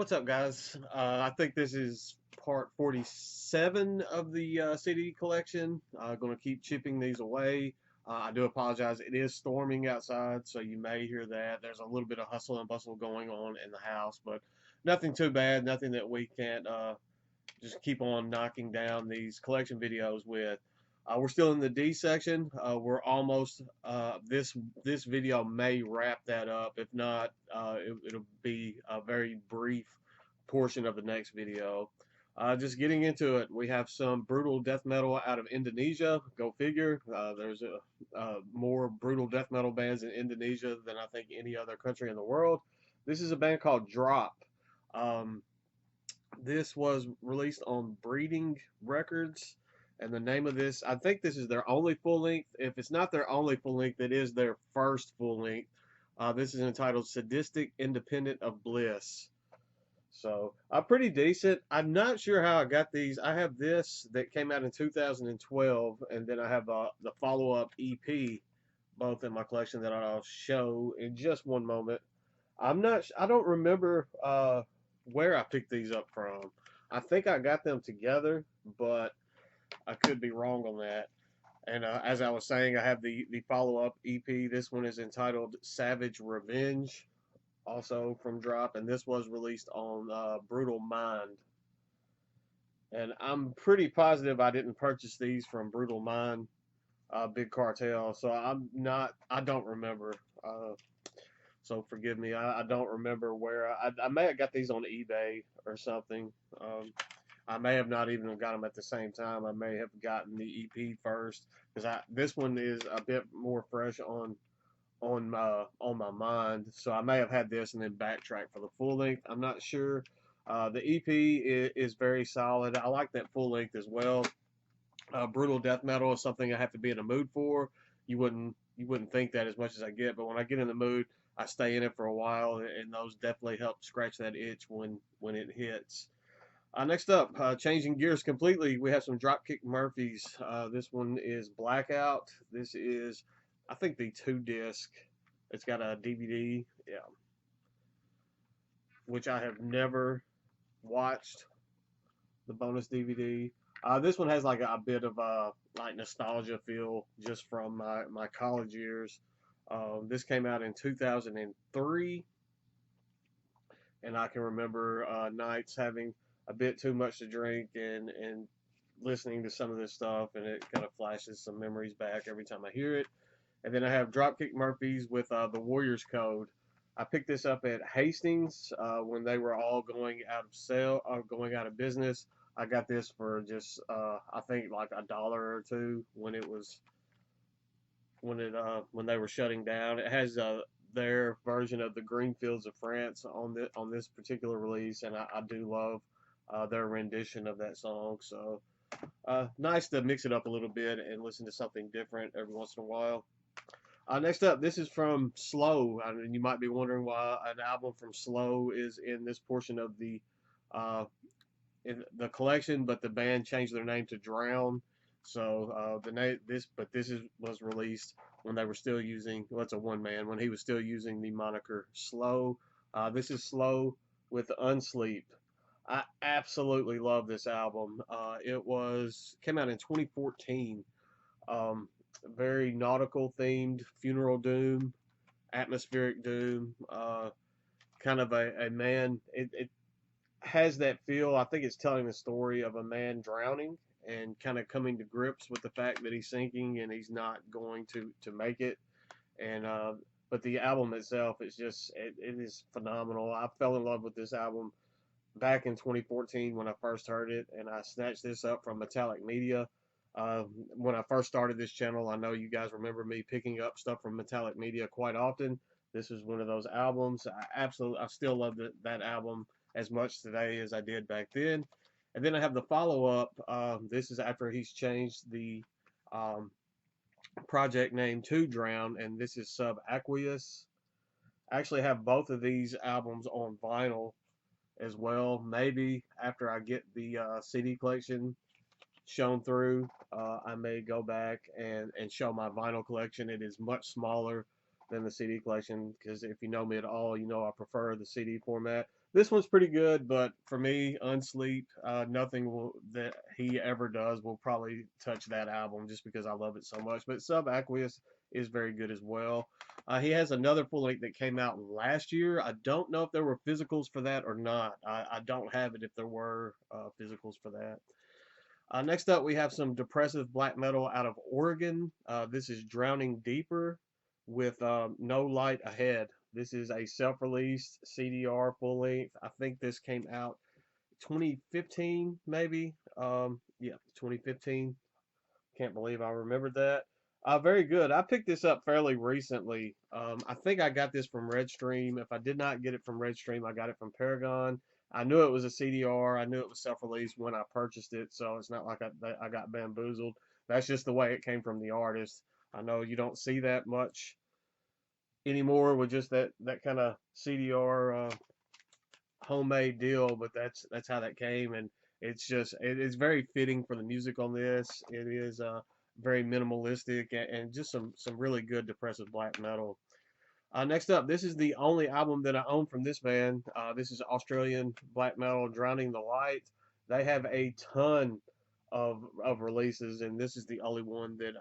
What's up, guys? I think this is part 47 of the CD collection. Going to keep chipping these away. I do apologize. It is storming outside, so you may hear that. There's a little bit of hustle and bustle going on in the house, but nothing too bad. Nothing that we can't just keep on knocking down these collection videos with. We're still in the D section. We're almost this video may wrap that up. If not, it'll be a very brief portion of the next video. Just getting into it, we have some brutal death metal out of Indonesia. Go figure. There's more brutal death metal bands in Indonesia than I think any other country in the world. This is a band called Drop. Um, this was released on Breeding Records, and the name of this, I think this is their only full length. If it's not their only full length, it is their first full length. This is entitled Sadistic Independent of Bliss. So, pretty decent. I'm not sure how I got these. I have this that came out in 2012, and then I have the follow up EP, both in my collection that I'll show in just one moment. I don't remember where I picked these up from. I think I got them together, but I could be wrong on that. And as I was saying, I have the follow up EP. This one is entitled Savage Revenge, also from Drop, and this was released on Brutal Mind. And I'm pretty positive I didn't purchase these from Brutal Mind, Big Cartel. So I don't remember. So forgive me. I don't remember where I may have got these on eBay or something. I may have not even got them at the same time. I may have gotten the EP first because this one is a bit more fresh on my mind. So I may have had this and then backtrack for the full length. I'm not sure. The EP is very solid. I like that full length as well. Brutal death metal is something I have to be in a mood for. You wouldn't think that as much as I get, but when I get in the mood, I stay in it for a while, and those definitely help scratch that itch when it hits. Next up, changing gears completely, we have some Dropkick Murphys. This one is Blackout. This is, I think, the two disc. It's got a DVD, yeah, which I have never watched the bonus DVD. This one has like a bit of a like nostalgia feel just from my college years. This came out in 2003, and I can remember nights having a bit too much to drink and listening to some of this stuff, and it kind of flashes some memories back every time I hear it. And then I have Dropkick Murphys with the Warriors Code. I picked this up at Hastings when they were all going out of business. I got this for just I think like $1 or two when they were shutting down. It has their version of the Green Fields of France on this particular release, and I do love their rendition of that song. So nice to mix it up a little bit and listen to something different every once in a while. Next up, this is from Slow. I mean, you might be wondering why an album from Slow is in this portion of uh, the collection, but the band changed their name to Drown. So the name was released when they were still using. Well, it's a one man when he was still using the moniker Slow. This is Slow with Unsleep. I absolutely love this album. It was came out in 2014. Um, Very nautical themed, funeral doom, atmospheric doom. Kind of a man. It has that feel. I think it's telling the story of a man drowning and kind of coming to grips with the fact that he's sinking and he's not going to make it. And but the album itself is just it is phenomenal. I fell in love with this album back in 2014 when I first heard it, and I snatched this up from Metallic Media. When I first started this channel, I know you guys remember me picking up stuff from Metallic Media quite often. This was one of those albums. I still love that album as much today as I did back then. And then I have the follow up. This is after he's changed the um, project name to Drown, and this is Sub Aqueous. I actually have both of these albums on vinyl as well. Maybe after I get the CD collection shown through, I may go back and show my vinyl collection. It is much smaller than the CD collection because if you know me at all, you know I prefer the CD format. This one's pretty good, but for me, Unsleep, nothing that he ever does will probably touch that album just because I love it so much. But Subaqueous is very good as well. He has another full length that came out last year. I don't know if there were physicals for that or not. I don't have it if there were physicals for that. Next up, we have some depressive black metal out of Oregon. This is Drowning Deeper with No Light Ahead. This is a self-released CDR full length. I think this came out 2015, maybe. Yeah, 2015. Can't believe I remembered that. Very good. I picked this up fairly recently. I think I got this from Redstream. If I did not get it from Redstream, I got it from Paragon. I knew it was a CDR. I knew it was self-released when I purchased it, so it's not like I got bamboozled. That's just the way it came from the artist. I know you don't see that much anymore with just that kind of CDR homemade deal, but that's how that came, and it's very fitting for the music on this. It is very minimalistic and just some really good depressive black metal. Next up, this is the only album that I own from this band. This is Australian black metal, Drowning the Light. They have a ton of releases, and this is the only one that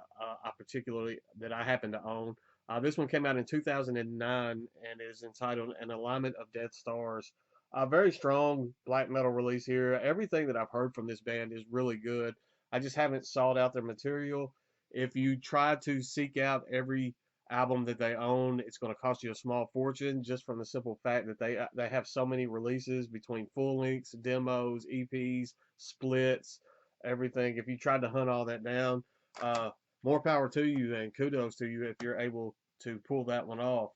I happen to own. This one came out in 2009 and is entitled "An Alignment of Dead Stars." A very strong black metal release here. Everything that I've heard from this band is really good. I just haven't sought out their material. If you try to seek out every album that they own, it's going to cost you a small fortune just from the simple fact that they have so many releases between full lengths, demos, EPs, splits, everything. If you tried to hunt all that down, uh, more power to you and kudos to you if you're able to pull that one off.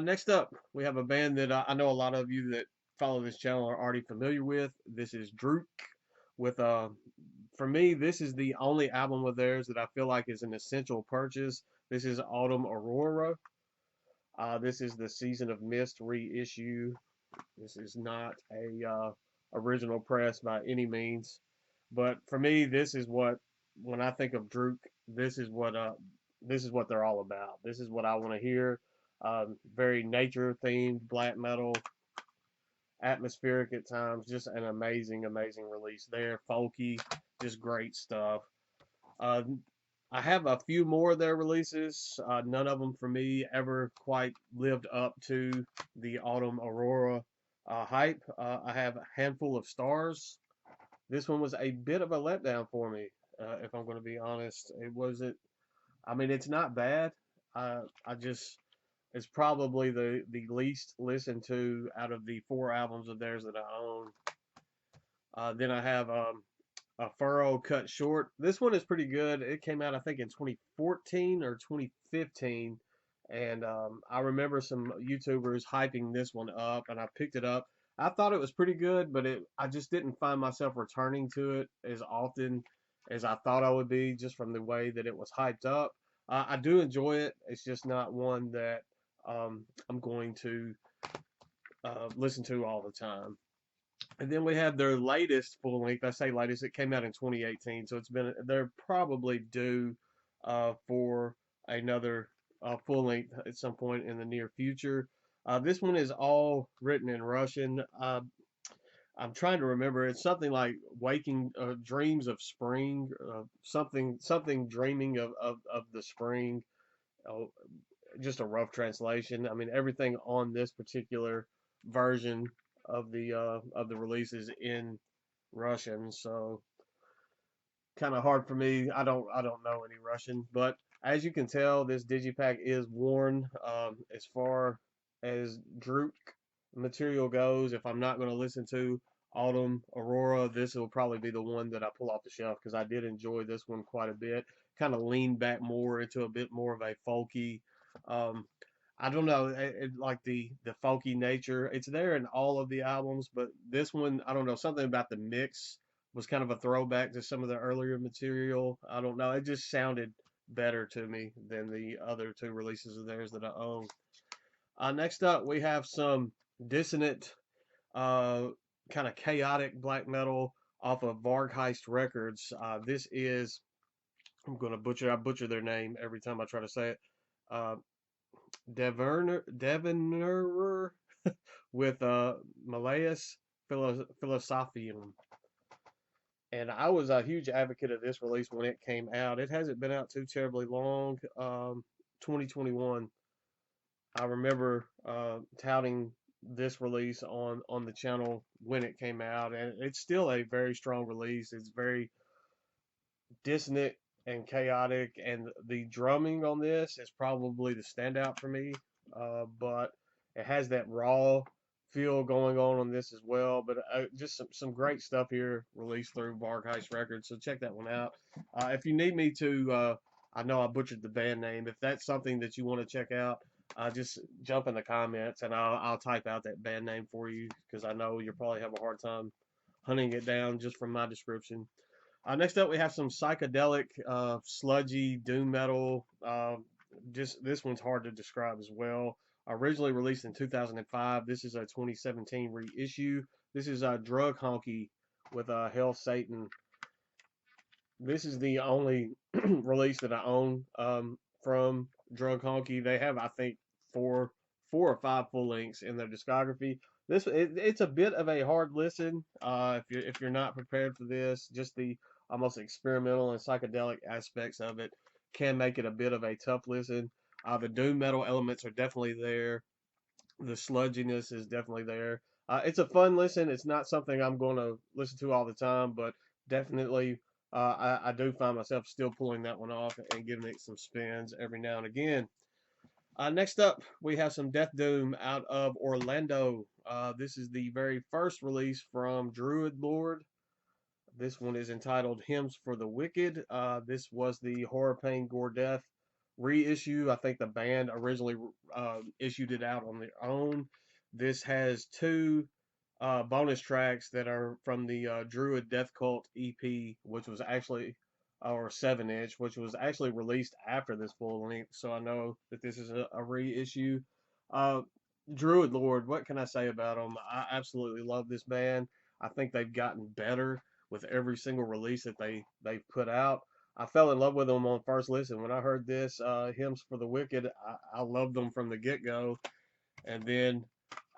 Next up, we have a band that I know a lot of you that follow this channel are already familiar with. This is Drook with for me, this is the only album of theirs that I feel like is an essential purchase. This is Autumn Aurora. This is the Season of Mist reissue. This is not a original press by any means, but for me, this is what when I think of Drook, this is what they're all about. This is what I want to hear. Very nature themed black metal, atmospheric at times. Just an amazing, amazing release there. Folky, just great stuff. Uh, I have a few more of their releases. None of them for me ever quite lived up to the Autumn Aurora hype. I have a Handful of Stars. This one was a bit of a letdown for me, if I'm going to be honest. It wasn't. I mean, it's not bad. I just it's probably the least listened to out of the four albums of theirs that I own. Then I have a Furrow Cut Short. This one is pretty good. It came out, I think, in 2014 or 2015. And I remember some YouTubers hyping this one up, and I picked it up. I thought it was pretty good, but I just didn't find myself returning to it as often as I thought I would be, just from the way that it was hyped up. I do enjoy it. It's just not one that I'm going to listen to all the time. And then we have their latest full length. I say latest, it came out in 2018, so they're probably due for another full length at some point in the near future. This one is all written in Russian. I'm trying to remember. It's something like waking dreams of spring, something dreaming of the spring. Oh, just a rough translation. I mean, everything on this particular version of the release is in Russian, so kind of hard for me. I don't know any Russian, but as you can tell, this digipack is worn. As far as Drook material goes, if I'm not going to listen to Autumn Aurora, this will probably be the one that I pull off the shelf because I did enjoy this one quite a bit. Kind of leaned back more into a bit more of a folky. Um, I don't know, like the folky nature. It's there in all of the albums, but this one, I don't know, something about the mix was kind of a throwback to some of the earlier material. I don't know, it just sounded better to me than the other two releases of theirs that I own. Next up, we have some dissonant, uh, kind of chaotic black metal off of Vargheist Records. This is, I butcher their name every time I try to say it. Uh, Deverner, Devenerer. with Malleus Philosophium. And I was a huge advocate of this release when it came out. It hasn't been out too terribly long. 2021. I remember touting this release on the channel when it came out, and it's still a very strong release. It's very dissonant and chaotic, and the drumming on this is probably the standout for me. But it has that raw feel going on this as well. But just some great stuff here released through Vargheist Records. So check that one out. If you need me to, I know I butchered the band name. If that's something that you want to check out, just jump in the comments and I'll type out that band name for you because I know you'll probably have a hard time hunting it down just from my description. Next up, we have some psychedelic, sludgy doom metal. Just this one's hard to describe as well. Originally released in 2005, this is a 2017 reissue. This is Drug Honky with Hell Satan. This is the only release that I own from Drug Honky. They have, I think, four or five full lengths in their discography. It's a bit of a hard listen if you're not prepared for this. Just the almost experimental and psychedelic aspects of it can make it a bit of a tough listen. The doom metal elements are definitely there. The sludginess is definitely there. It's a fun listen. It's not something I'm going to listen to all the time, but definitely I do find myself still pulling that one off and giving it some spins every now and again. Next up, we have some Death Doom out of Orlando. This is the very first release from Druid Lord. This one is entitled Hymns for the Wicked. This was the Horror, Pain, Gore, Death reissue. I think the band originally issued it out on their own. This has two bonus tracks that are from the Druid Death Cult EP, which was actually, or 7-inch, which was actually released after this full length. So I know that this is a reissue. Uh, Druid Lord, what can I say about them? I absolutely love this band. I think they've gotten better with every single release that they've put out. I fell in love with them on first listen. When I heard this, Hymns for the Wicked, I loved them from the get-go. And then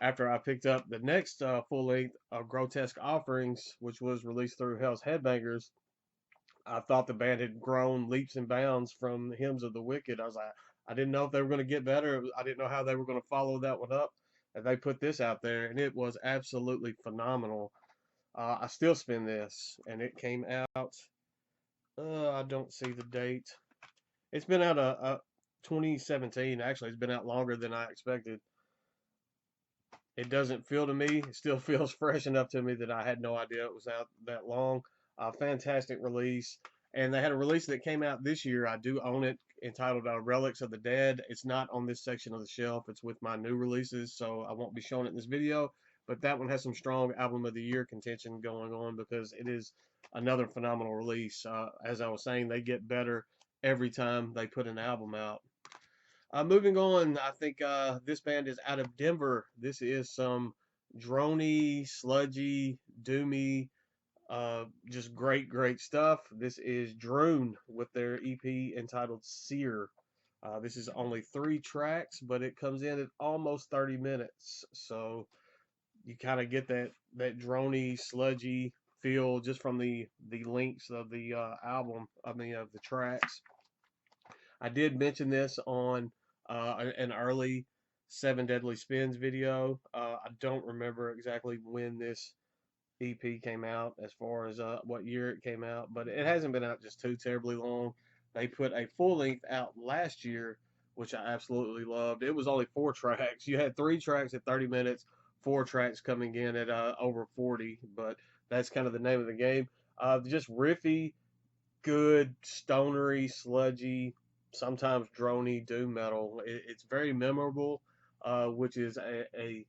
after I picked up the next full length of Grotesque Offerings, which was released through Hell's Headbangers, I thought the band had grown leaps and bounds from Hymns of the Wicked. I was like, I didn't know if they were going to get better. I didn't know how they were going to follow that one up. And they put this out there, and it was absolutely phenomenal. I still spin this, and it came out. I don't see the date. It's been out 2017. Actually, it's been out longer than I expected. It doesn't feel to me. It still feels fresh enough to me that I had no idea it was out that long. Fantastic release. And they had a release that came out this year. I do own it, entitled Relics of the Dead. It's not on this section of the shelf. It's with my new releases, so I won't be showing it in this video. But that one has some strong Album of the Year contention going on because it is another phenomenal release. As I was saying, they get better every time they put an album out. Moving on, I think this band is out of Denver. This is some drony, sludgy, doomy, just great stuff. This is Droon with their EP entitled Seer. This is only 3 tracks, but it comes in at almost 30 minutes. So you kind of get that drony, sludgy feel just from the lengths of the album. I mean, of the tracks. I did mention this on an early 7 Deadly Spins video. I don't remember exactly when this EP came out as far as what year it came out, but it hasn't been out just too terribly long. They put a full length out last year, which I absolutely loved. It was only 4 tracks. You had 3 tracks at 30 minutes, 4 tracks coming in at over 40, but that's kind of the name of the game. Just riffy, good, stonery, sludgy, sometimes drony doom metal. It's very memorable, which is a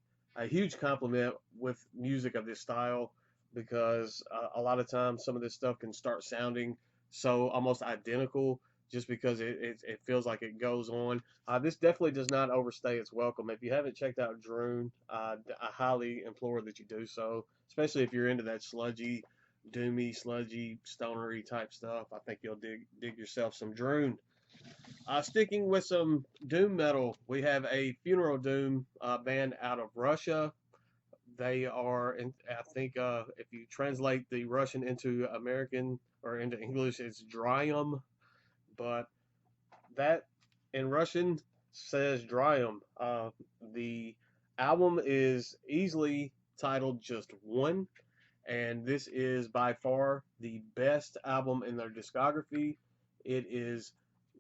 huge compliment with music of this style because a lot of times some of this stuff can start sounding so almost identical just because it feels like it goes on. This definitely does not overstay its welcome. If you haven't checked out Droon, I highly implore that you do so, especially if you're into that sludgy, doomy, sludgy, stonery type stuff. I think you'll dig yourself some Droon. Sticking with some doom metal, we have a Funeral Doom band out of Russia. They are, I think, if you translate the Russian into American or into English, it's Dryum, but that in Russian says Dryum. The album is easily titled just one, and this is by far the best album in their discography. It is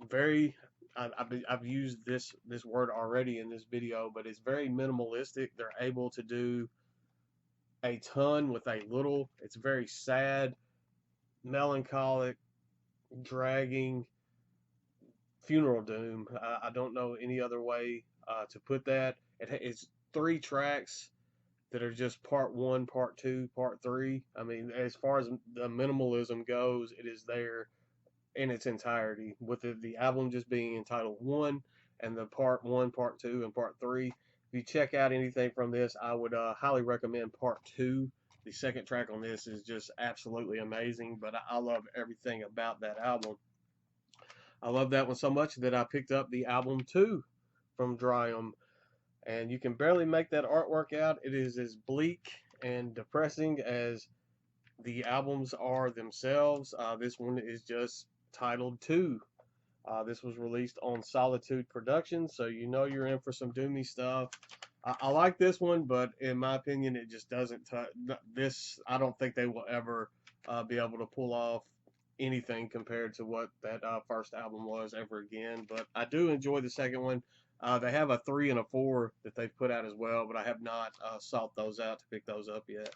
very I've used this word already in this video, but it's very minimalistic. They're able to do a ton with a little. It's very sad, melancholic, dragging funeral doom. I don't know any other way to put that. It's three tracks that are just part one, part two, part three. I mean, as far as the minimalism goes, it is there in its entirety, with the album just being entitled One, and the part one, part two, and part three. If you check out anything from this, I would highly recommend part two. The second track on this is just absolutely amazing, but I love everything about that album. I love that one so much that I picked up the album two from Dryum, and you can barely make that artwork out. It is as bleak and depressing as the albums are themselves. This one is just titled Two. This was released on Solitude Productions, so you know you're in for some doomy stuff. I like this one, but in my opinion, it just doesn't touch this. I don't think they will ever be able to pull off anything compared to what that first album was ever again. But I do enjoy the second one. They have a 3 and a 4 that they've put out as well, but I have not sought those out to pick those up yet.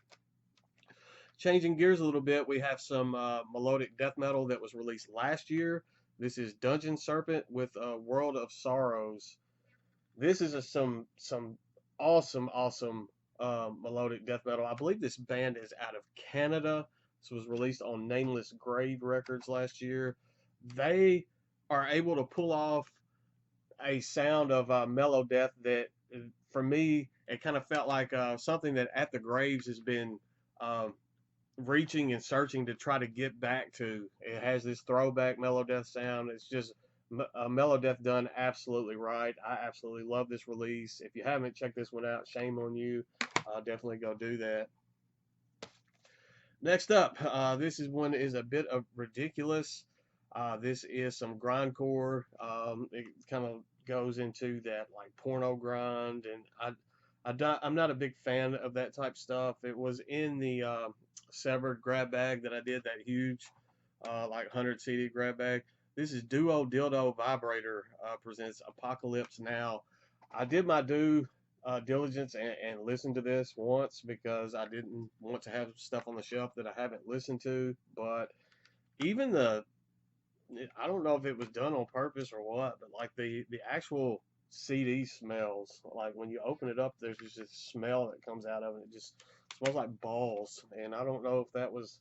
Changing gears a little bit, we have some melodic death metal that was released last year. This is Dungeon Serpent with World of Sorrows. This is some awesome melodic death metal. I believe this band is out of Canada. This was released on Nameless Grave Records last year. They are able to pull off a sound of mellow death that, for me, it kind of felt like something that At the Graves has been reaching and searching to try to get back to. It has this throwback mellow death sound. It's just mellow death done absolutely right. I absolutely love this release. If you haven't checked this one out, shame on you. Definitely go do that. Next up, this is one is a bit of ridiculous. This is some grindcore. It kind of goes into that like porno grind, and I'm not a big fan of that type stuff. It was in the Severed grab bag that I did, that huge like 100 CD grab bag. This is Duo Dildo Vibrator presents Apocalypse Now. I did my due diligence and listened to this once because I didn't want to have stuff on the shelf that I haven't listened to. But even I don't know if it was done on purpose or what, but like the actual CD smells. Like when you open it up, there's just this smell that comes out of it. It just smells like balls, and I don't know if that was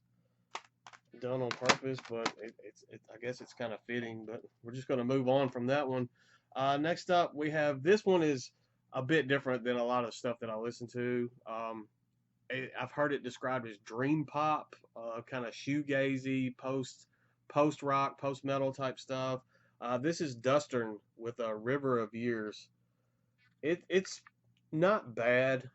done on purpose, but I guess it's kind of fitting. But we're just going to move on from that one. Next up, we have this one is a bit different than a lot of stuff that I listen to. I've heard it described as dream pop, kind of shoegazy, post rock, post metal type stuff. This is Dustern with a River of Years. It's not bad.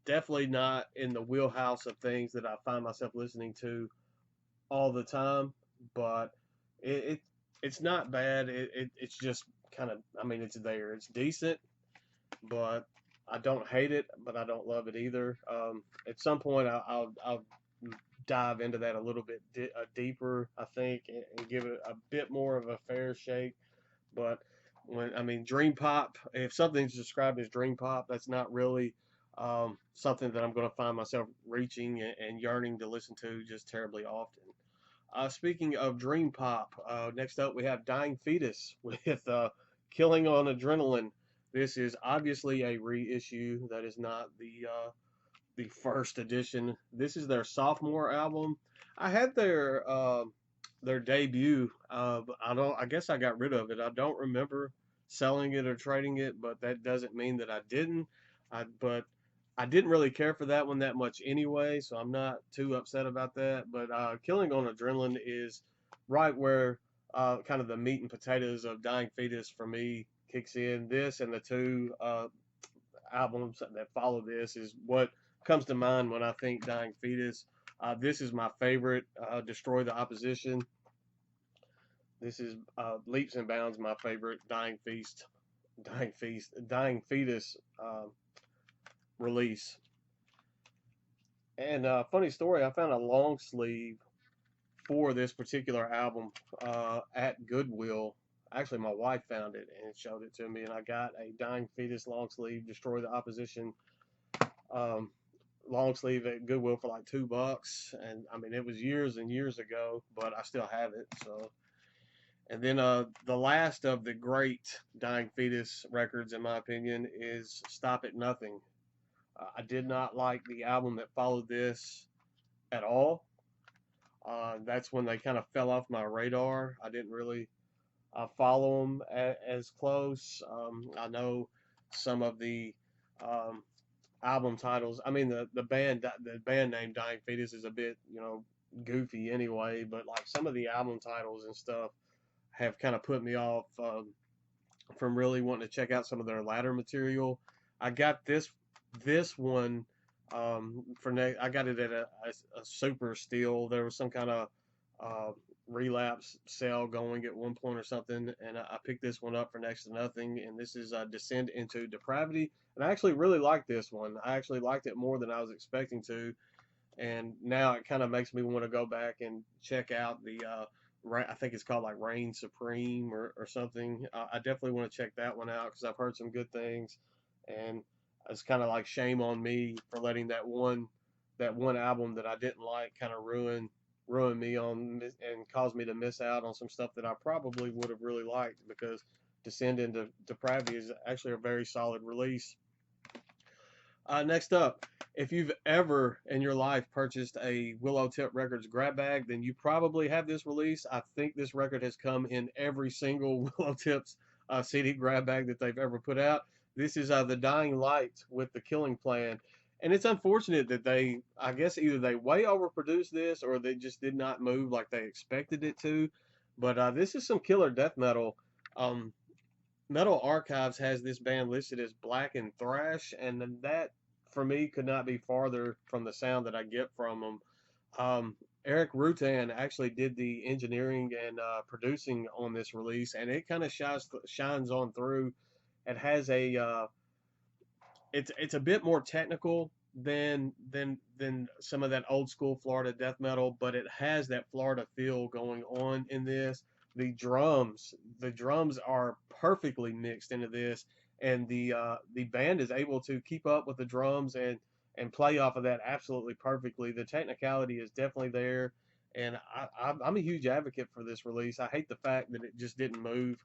Definitely not in the wheelhouse of things that I find myself listening to all the time, but it's not bad. It's just kind of, I mean, it's there. It's decent, but I don't hate it, but I don't love it either. At some point, I'll dive into that a little bit deeper, I think, and give it a bit more of a fair shake. But I mean, dream pop, if something's described as dream pop, that's not really something that I'm going to find myself reaching and yearning to listen to just terribly often. Speaking of dream pop, next up we have Dying Fetus with Killing on Adrenaline. This is obviously a reissue. That is not the first edition. This is their sophomore album. I had their debut. I guess I got rid of it. I don't remember selling it or trading it, but that doesn't mean that I didn't. But I didn't really care for that one that much anyway, so I'm not too upset about that. But Killing on Adrenaline is right where kind of the meat and potatoes of Dying Fetus for me kicks in. This and the two albums that follow this is what comes to mind when I think Dying Fetus. This is my favorite. Destroy the Opposition. This is leaps and bounds my favorite Dying Fetus release. And funny story, I found a long sleeve for this particular album at Goodwill. Actually, my wife found it and showed it to me, and I got a Dying Fetus long sleeve, Destroy the Opposition um, long sleeve at Goodwill for like $2. And I mean, it was years and years ago, but I still have it. So, and then the last of the great Dying Fetus records, in my opinion, is Stop at Nothing. I did not like the album that followed this at all. That's when they kind of fell off my radar. I didn't really follow them as close. I know some of the um, album titles. I mean, the band name Dying Fetus is a bit goofy anyway. But like some of the album titles and stuff have kind of put me off from really wanting to check out some of their latter material. I got this one I got it at a super steal. There was some kind of uh, relapse sale going at one point or something, and I picked this one up for next to nothing. And this is Descend into Depravity, and I actually really like this one. I actually liked it more than I was expecting to, and now it kind of makes me want to go back and check out the I think it's called like Reign Supreme or something. I definitely want to check that one out because I've heard some good things, and it's kind of like shame on me for letting that one album that I didn't like kind of ruin me on and cause me to miss out on some stuff that I probably would have really liked, because Descend into Depravity is actually a very solid release. Next up, if you've ever in your life purchased a Willow Tip Records grab bag, then you probably have this release. I think this record has come in every single Willow Tips CD grab bag that they've ever put out. This is The Dying Light with The Killing Plan. And it's unfortunate that I guess either they way overproduced this or they just did not move like they expected it to. But this is some killer death metal. Um, Metal Archives has this band listed as black and thrash, and that for me could not be farther from the sound that I get from them. Eric Rutan actually did the engineering and producing on this release, and it kind of shines on through. It has it's a bit more technical than some of that old school Florida death metal, but it has that Florida feel going on in this. The drums are perfectly mixed into this, and the band is able to keep up with the drums and play off of that absolutely perfectly. The technicality is definitely there, and I'm a huge advocate for this release. I hate the fact that it just didn't move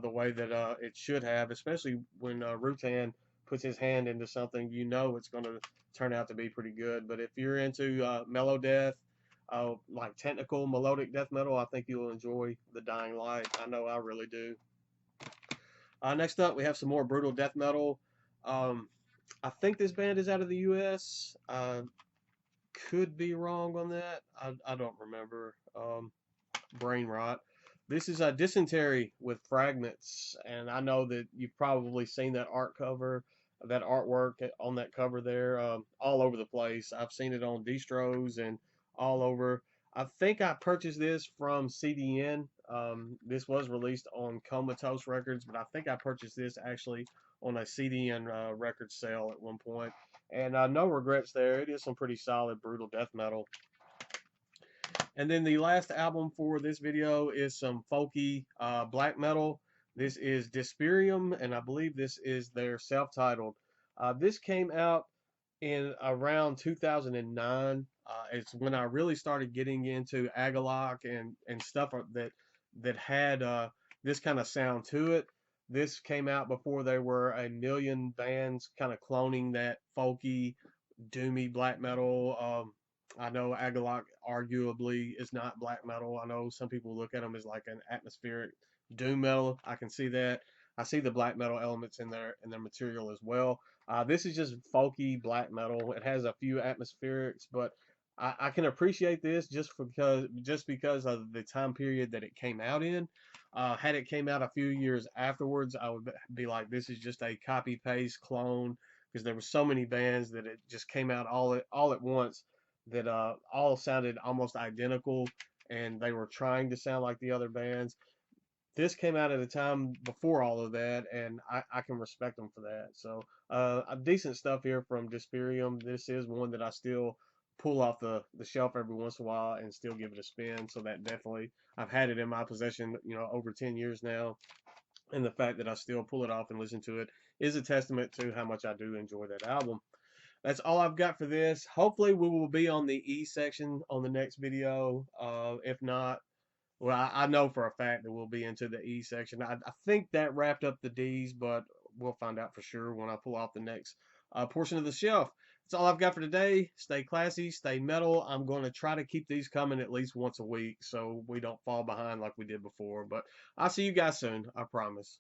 the way that it should have, especially when Rutan puts his hand into something, it's going to turn out to be pretty good. But if you're into mellow death, like technical melodic death metal, I think you'll enjoy The Dying Light. I know I really do. Next up, we have some more brutal death metal. Um, I think this band is out of the U.S. Could be wrong on that. I don't remember. Brain rot. This is a Dysentery with Fragments, and I know that you've probably seen that that artwork on that cover there, all over the place. I've seen it on distros and all over. I think I purchased this from CDN. This was released on Comatose Records, but I think I purchased this actually on a CDN record sale at one point. And no regrets there. It is some pretty solid brutal death metal. And then the last album for this video is some folky black metal. This is Desperium, and I believe this is their self-titled. This came out in around 2009. It's when I really started getting into Agalloch and stuff that had this kind of sound to it. This came out before there were a million bands kind of cloning that folky, doomy black metal. I know Agalloch arguably is not black metal. I know some people look at them as like an atmospheric doom metal. I can see that. I see the black metal elements in their material as well. This is just folky black metal. It has a few atmospherics, but I can appreciate this just because of the time period that it came out in. Had it came out a few years afterwards, I would be like, this is just a copy paste clone, because there were so many bands that it just came out all at once that all sounded almost identical, and they were trying to sound like the other bands. This came out at a time before all of that, and I can respect them for that. So, decent stuff here from Desperium. This is one that I still pull off the shelf every once in a while and still give it a spin. So that definitely, I've had it in my possession, over 10 years now, and the fact that I still pull it off and listen to it is a testament to how much I do enjoy that album. That's all I've got for this. Hopefully, we will be on the E section on the next video. If not, well, I know for a fact that we'll be into the E section. I think that wrapped up the D's, but we'll find out for sure when I pull off the next portion of the shelf. That's all I've got for today. Stay classy, stay metal. I'm going to try to keep these coming at least once a week so we don't fall behind like we did before. But I'll see you guys soon, I promise.